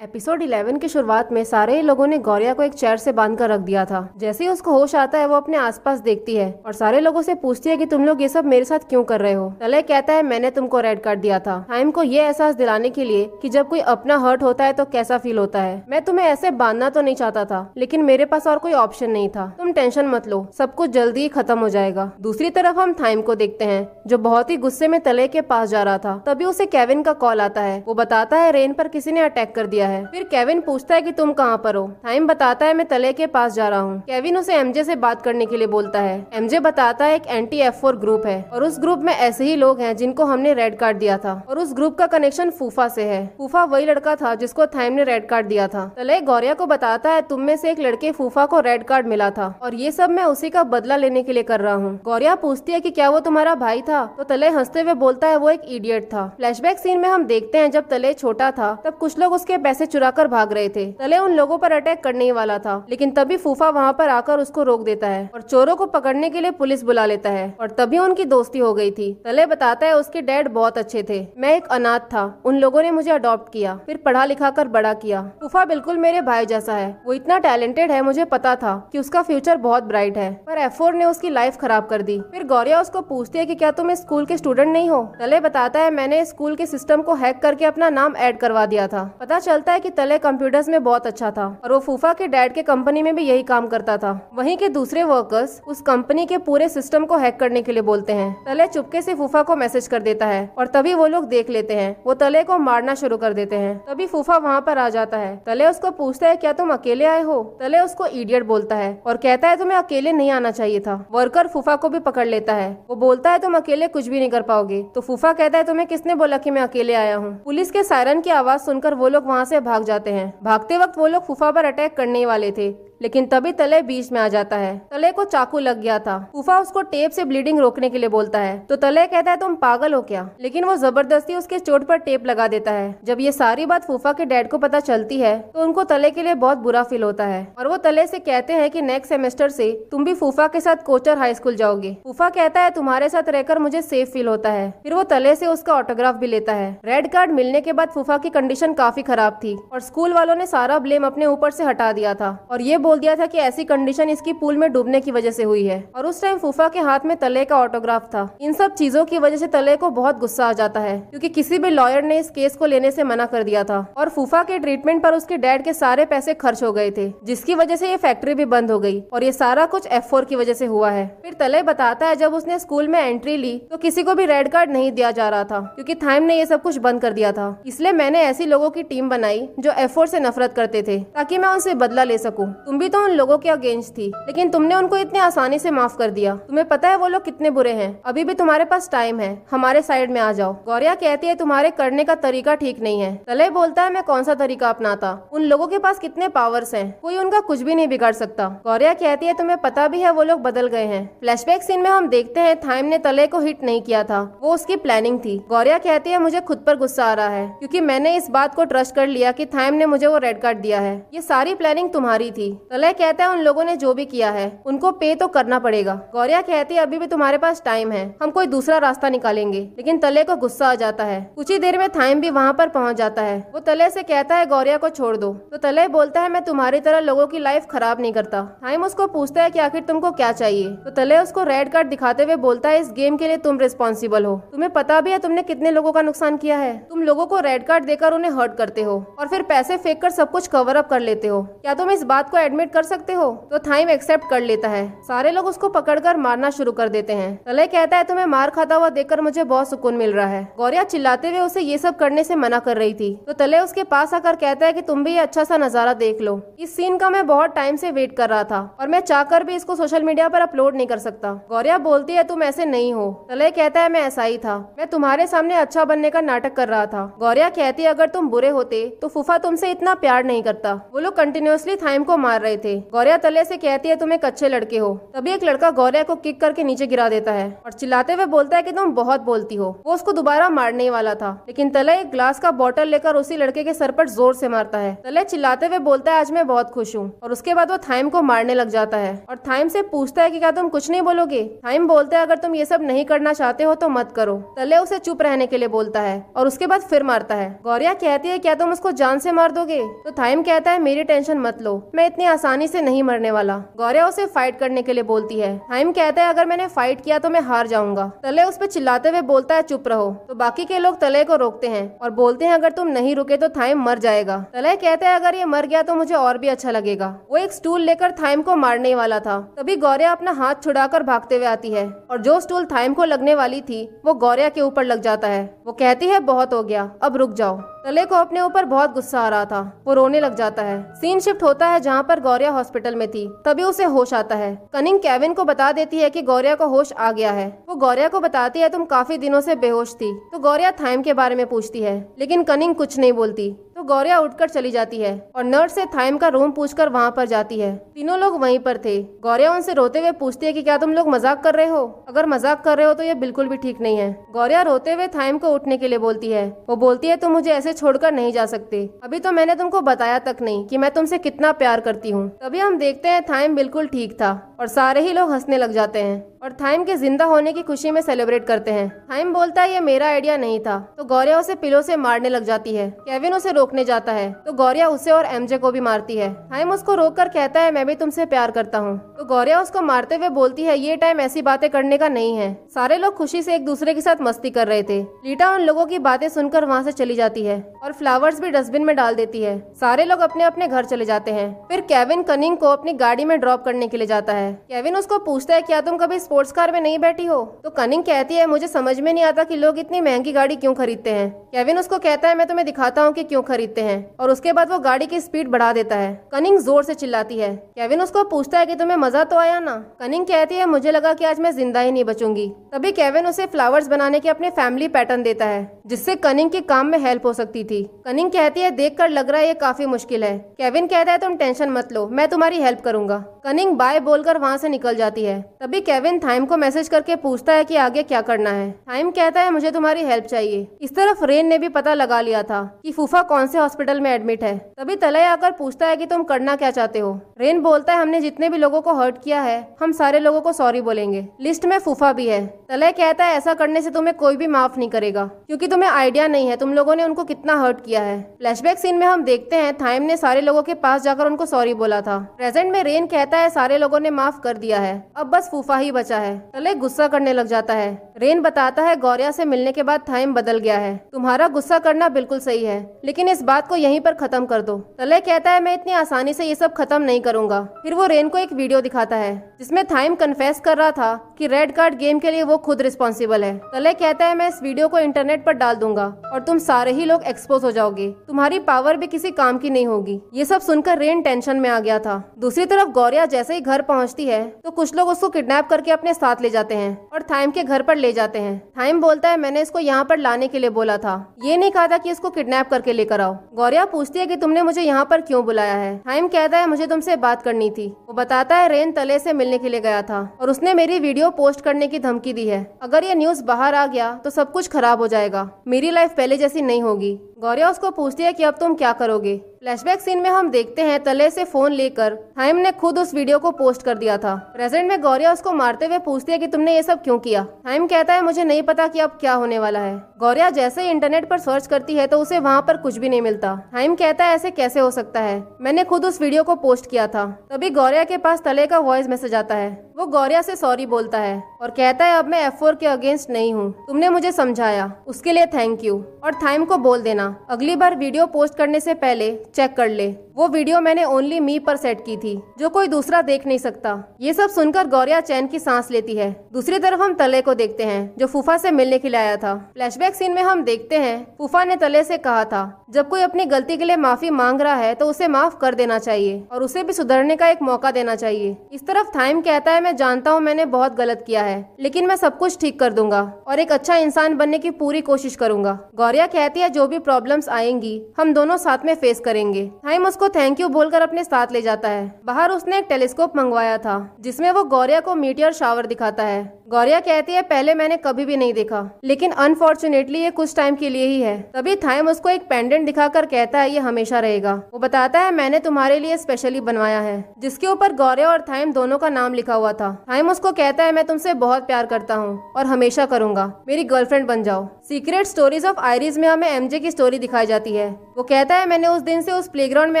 Episode 11 की शुरुआत में सारे ही लोगों ने गौरिया को एक चेयर से बांध कर रख दिया था। जैसे ही उसको होश आता है वो अपने आसपास देखती है और सारे लोगों से पूछती है कि तुम लोग ये सब मेरे साथ क्यों कर रहे हो। तले कहता है मैंने तुमको रेड कार्ड दिया था टाइम को ये एहसास दिलाने के लिए कि जब कोई अपना हर्ट होता है तो कैसा फील होता है। मैं तुम्हें ऐसे बांधना तो नहीं चाहता था लेकिन मेरे पास और कोई ऑप्शन नहीं था। तुम टेंशन मत लो, सब कुछ जल्दी ही खत्म हो जाएगा। दूसरी तरफ हम थाइम को देखते हैं जो बहुत ही गुस्से में तले के पास जा रहा था। तभी उसे केविन का कॉल आता है। वो बताता है रेन पर किसी ने अटैक कर दिया है। फिर केविन पूछता है कि तुम कहाँ पर हो। थाइम बताता है मैं तले के पास जा रहा हूँ। केविन उसे एमजे से बात करने के लिए बोलता है। एमजे बताता है एक एंटी F4 ग्रुप है और उस ग्रुप में ऐसे ही लोग हैं जिनको हमने रेड कार्ड दिया था और उस ग्रुप का कनेक्शन फूफा से है। फूफा वही लड़का था जिसको थाइम ने रेड कार्ड दिया था। तले गौरिया को बताता है तुम में से एक लड़के फूफा को रेड कार्ड मिला था और ये सब मैं उसी का बदला लेने के लिए कर रहा हूँ। गौरिया पूछती है कि क्या वो तुम्हारा भाई था तो तले हंसते हुए बोलता है वो एक इडियट था। फ्लैशबैक सीन में हम देखते हैं जब तले छोटा था तब कुछ लोग उसके पैसे चुरा कर भाग रहे थे। तले उन लोगों पर अटैक करने ही वाला था लेकिन तभी फूफा वहाँ पर आकर उसको रोक देता है और चोरों को पकड़ने के लिए पुलिस बुला लेता है और तभी उनकी दोस्ती हो गई थी। तले बताता है उसके डैड बहुत अच्छे थे, मैं एक अनाथ था, उन लोगों ने मुझे अडॉप्ट किया फिर पढ़ा लिखा कर बड़ा किया। फूफा बिल्कुल मेरे भाई जैसा है, वो इतना टैलेंटेड है, मुझे पता था कि उसका फ्यूचर बहुत ब्राइट है पर F4 ने उसकी लाइफ खराब कर दी। फिर गौरिया उसको पूछती है कि क्या तुम इस स्कूल के स्टूडेंट नहीं हो। तले बताता है मैंने स्कूल के सिस्टम को हैक करके अपना नाम ऐड करवा दिया था। पता चलता है कि तले कंप्यूटर्स में बहुत अच्छा था और वो फूफा के डैड के कंपनी में भी यही काम करता था। वहीं के दूसरे वर्कर्स उस कंपनी के पूरे सिस्टम को हैक करने के लिए बोलते हैं। तले चुपके से फूफा को मैसेज कर देता है और तभी वो लोग देख लेते हैं। वो तले को मारना शुरू कर देते हैं। तभी फूफा वहाँ पर आ जाता है। तले उसको पूछता है क्या तुम अकेले आए हो। तले उसको इडियट बोलता है और कहता है तुम्हें अकेले नहीं आना चाहिए था। वर्कर फूफा को भी पकड़ लेता है। वो बोलता है तुम अकेले कुछ भी नहीं कर पाओगे। तो फूफा कहता है तुम्हें किसने बोला कि मैं अकेले आया हूँ। पुलिस के सायरन की आवाज सुनकर वो लोग वहाँ से भाग जाते हैं। भागते वक्त वो लोग फूफा पर अटैक करने वाले थे लेकिन तभी तले बीच में आ जाता है। तले को चाकू लग गया था। फूफा उसको टेप से ब्लीडिंग रोकने के लिए बोलता है तो तले कहता है तुम पागल हो क्या, लेकिन वो जबरदस्ती उसके चोट पर टेप लगा देता है। जब ये सारी बात फूफा के डैड को पता चलती है तो उनको तले के लिए बहुत बुरा फील होता है और वो तले से कहते हैं कि नेक्स्ट सेमेस्टर से तुम भी फूफा के साथ कोचर हाई स्कूल जाओगे। फूफा कहता है तुम्हारे साथ रहकर मुझे सेफ फील होता है। फिर वो तले से उसका ऑटोग्राफ भी लेता है। रेड कार्ड मिलने के बाद फूफा की कंडीशन काफी खराब थी और स्कूल वालों ने सारा ब्लेम अपने ऊपर से हटा दिया था और ये बोल दिया था कि ऐसी कंडीशन इसकी पूल में डूबने की वजह से हुई है। और उस टाइम फूफा के हाथ में तले का ऑटोग्राफ था। इन सब चीजों की वजह से तले को बहुत गुस्सा आ जाता है क्योंकि किसी भी लॉयर ने इस केस को लेने से मना कर दिया था और फूफा के ट्रीटमेंट पर उसके डैड के सारे पैसे खर्च हो गए थे जिसकी वजह से ये फैक्ट्री भी बंद हो गई और ये सारा कुछ F4 की वजह से हुआ है। फिर तले बताता है जब उसने स्कूल में एंट्री ली तो किसी को भी रेड कार्ड नहीं दिया जा रहा था क्योंकि थाइम ने ये सब कुछ बंद कर दिया था। इसलिए मैंने ऐसी लोगों की टीम बनाई जो F4 से नफरत करते थे ताकि मैं उनसे बदला ले सकूं। तुम भी तो उन लोगों के अगेंस्ट थी लेकिन तुमने उनको इतने आसानी से माफ कर दिया। तुम्हें पता है वो लोग कितने बुरे हैं। अभी भी तुम्हारे पास टाइम है, हमारे साइड में आ जाओ। गौरिया कहती है तुम्हारे करने का तरीका ठीक नहीं है। तले बोलता है मैं कौन सा तरीका अपनाता, उन लोगों के पास कितने पावर्स हैं, कोई उनका कुछ भी नहीं बिगाड़ सकता। गौरिया कहती है तुम्हें पता भी है वो लोग बदल गए हैं। फ्लैशबैक सीन में हम देखते हैं थाइम ने तले को हिट नहीं किया था, वो उसकी प्लानिंग थी। गौरिया कहती है मुझे खुद पर गुस्सा आ रहा है क्योंकि मैंने इस बात को ट्रस्ट कर लिया कि थाइम ने मुझे वो रेड कार्ड दिया है। ये सारी प्लानिंग तुम्हारी थी। तले कहता है उन लोगों ने जो भी किया है उनको पे तो करना पड़ेगा। गौरिया कहती है अभी भी तुम्हारे पास टाइम है, हम कोई दूसरा रास्ता निकालेंगे। लेकिन तले को गुस्सा आ जाता है। कुछ ही देर में थाइम भी वहाँ पर पहुँच जाता है। वो तले से कहता है गौरिया को छोड़ दो तो तले बोलता है मैं तुम्हारी तरह लोगों की लाइफ खराब नहीं करता। थाइम उसको पूछता है कि आखिर तुमको क्या चाहिए तो तले उसको रेड कार्ड दिखाते हुए बोलता है इस गेम के लिए तुम रिस्पॉन्सिबल हो। तुम्हें पता भी है तुमने कितने लोगों का नुकसान किया है। तुम लोगों को रेड कार्ड देकर उन्हें हर्ट करते हो और फिर पैसे फेंक कर सब कुछ कवर अप कर लेते हो। क्या तुम इस बात को एडमिट कर सकते हो। तो थाइम एक्सेप्ट कर लेता है। सारे लोग उसको पकड़कर मारना शुरू कर देते हैं। तले कहता है तुम्हें मार खाता हुआ देखकर मुझे बहुत सुकून मिल रहा है। गौरिया चिल्लाते हुए उसे ये सब करने से मना कर रही थी तो तले उसके पास आकर कहता है कि तुम भी ये अच्छा सा नजारा देख लो। इस सीन का मैं बहुत टाइम से वेट कर रहा था और मैं चाहकर भी इसको सोशल मीडिया पर अपलोड नहीं कर सकता। गौरिया बोलती है तुम ऐसे नहीं हो। तले कहता है मैं ऐसा ही था, मैं तुम्हारे सामने अच्छा बनने का नाटक कर रहा था। गौरिया कहती है अगर तुम बुरे होते तो फूफा तुमसे इतना प्यार नहीं करता। वो लोग कंटिन्यूअसली थाइम को मार रहे रहे थे। गौरिया तले से कहती है तुम एक अच्छे लड़के हो। तभी एक लड़का गौरिया को किक करके नीचे गिरा देता है और चिल्लाते हुए बोलता है कि तुम बहुत बोलती हो। वो उसको दोबारा मारने ही वाला था, लेकिन तले एक ग्लास का बॉटल लेकर उसी लड़के के सर पर जोर से मारता है। तले चिल्लाते हुए बोलता है आज मैं बहुत खुश हूँ, और उसके बाद वो थाइम को मारने लग जाता है और थाइम से पूछता है कि क्या तुम कुछ नहीं बोलोगे। थाइम बोलता है अगर तुम ये सब नहीं करना चाहते हो तो मत करो। तले उसे चुप रहने के लिए बोलता है और उसके बाद फिर मारता है। गौरिया कहती है क्या तुम उसको जान से मार दोगे? तो थाइम कहता है मेरी टेंशन मत लो, मैं इतनी आसानी से नहीं मरने वाला। गौरिया उसे फाइट करने के लिए बोलती है। थाइम कहता है अगर मैंने फाइट किया तो मैं हार जाऊंगा। तले उस पर चिल्लाते हुए बोलता है चुप रहो। तो बाकी के लोग तले को रोकते हैं और बोलते हैं अगर तुम नहीं रुके तो थाइम मर जाएगा। तले कहता है अगर ये मर गया तो मुझे और भी अच्छा लगेगा। वो एक स्टूल लेकर थाइम को मारने वाला था, तभी गौरिया अपना हाथ छुड़ाकर भागते हुए आती है और जो स्टूल थाइम को लगने वाली थी वो गौरिया के ऊपर लग जाता है। वो कहती है बहुत हो गया, अब रुक जाओ। तले को अपने ऊपर बहुत गुस्सा आ रहा था, वो रोने लग जाता है। सीन शिफ्ट होता है जहाँ पर गौरिया हॉस्पिटल में थी। तभी उसे होश आता है। कनिंग केविन को बता देती है कि गौरिया को होश आ गया है। वो गौरिया को बताती है तुम काफी दिनों से बेहोश थी। तो गौरिया थाइम के बारे में पूछती है, लेकिन कनिंग कुछ नहीं बोलती। तो गौरिया उठकर चली जाती है और नर्स से थाइम का रूम पूछकर वहाँ पर जाती है। तीनों लोग वहीं पर थे। गौरिया उनसे रोते हुए पूछती है कि क्या तुम लोग मजाक कर रहे हो? अगर मजाक कर रहे हो तो ये बिल्कुल भी ठीक नहीं है। गौरिया रोते हुए थाइम को उठने के लिए बोलती है। वो बोलती है तुम मुझे ऐसे छोड़कर नहीं जा सकते। अभी तो मैंने तुमको बताया तक नहीं कि मैं तुमसे कितना प्यार करती हूँ। तभी हम देखते हैं थाइम बिल्कुल ठीक था और सारे ही लोग हंसने लग जाते हैं और थाइम के जिंदा होने की खुशी में सेलिब्रेट करते हैं। थाइम बोलता है ये मेरा आइडिया नहीं था। तो गौरिया उसे पिलो से मारने लग जाती है। केविन उसे रोकने जाता है तो गौरिया उसे और एमजे को भी मारती है। थाइम उसको रोककर कहता है मैं भी तुमसे प्यार करता हूँ। तो गौरिया उसको मारते हुए बोलती है ये टाइम ऐसी बातें करने का नहीं है। सारे लोग खुशी से एक दूसरे के साथ मस्ती कर रहे थे। लीटा उन लोगों की बातें सुनकर वहाँ से चली जाती है और फ्लावर्स भी डस्टबिन में डाल देती है। सारे लोग अपने अपने घर चले जाते हैं। फिर केविन कनिंग को अपनी गाड़ी में ड्रॉप करने के लिए जाता है। केविन उसको पूछता है क्या तुम कभी स्पोर्ट्स कार में नहीं बैठी हो? तो कनिंग कहती है मुझे समझ में नहीं आता कि लोग इतनी महंगी गाड़ी क्यों खरीदते हैं। केविन उसको कहता है मैं तुम्हें दिखाता हूँ कि क्यों खरीदते हैं, और उसके बाद वो गाड़ी की स्पीड बढ़ा देता है। कनिंग जोर से चिल्लाती है। केविन उसको पूछता है कि तुम्हें मजा तो आया ना? कनिंग कहती है मुझे लगा कि आज मैं जिंदा ही नहीं बचूंगी। तभी केविन उसे फ्लावर्स बनाने के अपने फैमिली पैटर्न देता है जिससे कनिंग के काम में हेल्प हो सकती थी। कनिंग कहती है देखकर लग रहा है ये काफी मुश्किल है। केविन कहता है तुम टेंशन मत लो, मैं तुम्हारी हेल्प करूंगा। कनिंग बाय बोलकर वहाँ से निकल जाती है। तभी केविन थाइम को मैसेज करके पूछता है कि आगे क्या करना है। थाइम कहता है मुझे तुम्हारी हेल्प चाहिए। इस तरफ रेन ने भी पता लगा लिया था कि फूफा कौन से हॉस्पिटल में एडमिट है। तभी तलय आकर पूछता है कि तुम करना क्या चाहते हो। रेन बोलता है हमने जितने भी लोगों को हर्ट किया है हम सारे लोगों को सॉरी बोलेंगे, लिस्ट में फूफा भी है। तलय कहता है ऐसा करने से तुम्हें कोई भी माफ नहीं करेगा क्योंकि तुम्हें आइडिया नहीं है तुम लोगों ने उनको कितना हर्ट किया है। फ्लैशबैक सीन में हम देखते हैं थाइम ने सारे लोगों के पास जाकर उनको सॉरी बोला था। प्रेजेंट में रेन कहता है सारे लोगों ने माफ कर दिया है, अब बस फूफा ही बचा है। तलय गुस्सा करने लग जाता है। रेन बताता है गौरिया से मिलने के बाद थाइम बदल गया है। तुम्हारा गुस्सा करना बिल्कुल सही है, लेकिन इस बात को यहीं पर खत्म कर दो। तलय कहता है मैं इतनी आसानी से ये सब खत्म नहीं करूंगा। फिर वो रेन को एक वीडियो दिखाता है जिसमें थाइम कन्फेस कर रहा था कि रेड कार्ड गेम के लिए वो खुद रिस्पॉन्सिबल है। तलय कहता है मैं इस वीडियो को इंटरनेट पर डाल दूंगा और तुम सारे ही लोग एक्सपोज हो जाओगे, तुम्हारी पावर भी किसी काम की नहीं होगी। ये सब सुनकर रेन टेंशन में आ गया था। दूसरी तरफ गौरिया जैसे ही घर पहुंचती है तो कुछ लोग उसको किडनैप करके अपने साथ ले जाते हैं और थाइम के घर पर ले जाते हैं। थाइम बोलता है मैंने इसको यहाँ पर लाने के लिए बोला था, ये नहीं कहा था कि इसको किडनैप करके लेकर आओ। गौरिया पूछती है कि तुमने मुझे यहाँ पर क्यों बुलाया है। थाइम कहता है मुझे तुमसे बात करनी थी। वो बताता है रेन तले से मिलने के लिए गया था और उसने मेरी वीडियो पोस्ट करने की धमकी दी है। अगर ये न्यूज बाहर आ गया तो सब कुछ खराब हो जाएगा, मेरी लाइफ पहले जैसी नहीं होगी। गौरिया उसको पूछती है कि अब तुम क्या करोगे। फ्लैशबैक सीन में हम देखते हैं तले से फोन लेकर थाइम ने खुद उस वीडियो को पोस्ट कर दिया था। प्रेजेंट में गौरिया उसको मारते हुए पूछती है कि तुमने ये सब क्यों किया। थाइम कहता है मुझे नहीं पता कि अब क्या होने वाला है। गौरिया जैसे ही इंटरनेट पर सर्च करती है तो उसे वहाँ पर कुछ भी नहीं मिलता। थाइम कहता है ऐसे कैसे हो सकता है, मैंने खुद उस वीडियो को पोस्ट किया था। तभी गौरिया के पास तले का वॉइस मैसेज आता है। वो गौरिया से सॉरी बोलता है और कहता है अब मैं F4 के अगेंस्ट नहीं हूँ, तुमने मुझे समझाया उसके लिए थैंक यू। और थाइम को बोल देना अगली बार वीडियो पोस्ट करने से पहले चेक कर ले, वो वीडियो मैंने ओनली मी पर सेट की थी, जो कोई दूसरा देख नहीं सकता। ये सब सुनकर गौरिया चैन की सांस लेती है। दूसरी तरफ हम तले को देखते हैं जो फूफा से मिलने के लिए आया था। फ्लैशबैक सीन में हम देखते हैं फूफा ने तले से कहा था जब कोई अपनी गलती के लिए माफी मांग रहा है तो उसे माफ कर देना चाहिए और उसे भी सुधरने का एक मौका देना चाहिए। इस तरफ थाइम कहता है मैं जानता हूँ मैंने बहुत गलत किया है, लेकिन मैं सब कुछ ठीक कर दूंगा और एक अच्छा इंसान बनने की पूरी कोशिश करूंगा। गौरिया कहती है जो भी प्रॉब्लम्स आएंगी हम दोनों साथ में फेस करेंगे। थाइम उसको थैंक यू बोलकर अपने साथ ले जाता है। बाहर उसने एक टेलीस्कोप मंगवाया था जिसमें वो गौरिया को मीटियर शावर दिखाता है। गौरिया कहती है पहले मैंने कभी भी नहीं देखा, लेकिन अनफॉर्चुनेटली ये कुछ टाइम के लिए ही है। तभी थाइम उसको एक पेंडेंट दिखाकर कहता है ये हमेशा रहेगा। वो बताता है मैंने तुम्हारे लिए स्पेशली बनवाया है, जिसके ऊपर गौरिया और थाइम दोनों का नाम लिखा हुआ था। थाइम उसको कहता है मैं तुमसे बहुत प्यार करता हूँ और हमेशा करूंगा, मेरी गर्लफ्रेंड बन जाओ। सीक्रेट स्टोरीज ऑफ आयरिस में हमें एमजे की स्टोरी दिखाई जाती है। वो कहता है मैंने उस दिन से उस प्लेग्राउंड में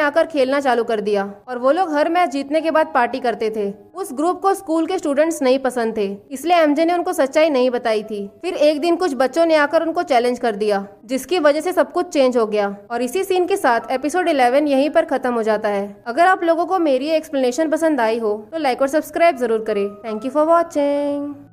आकर खेलना चालू कर दिया और वो लोग हर मैच जीतने के बाद पार्टी करते थे। उस ग्रुप को स्कूल के स्टूडेंट्स नहीं पसंद थे, इसलिए एमजे ने उनको सच्चाई नहीं बताई थी। फिर एक दिन कुछ बच्चों ने आकर उनको चैलेंज कर दिया, जिसकी वजह से सब कुछ चेंज हो गया। और इसी सीन के साथ एपिसोड 11 यहीं पर खत्म हो जाता है। अगर आप लोगों को मेरी एक्सप्लेनेशन पसंद आई हो तो लाइक और सब्सक्राइब जरूर करें। Thank you for watching.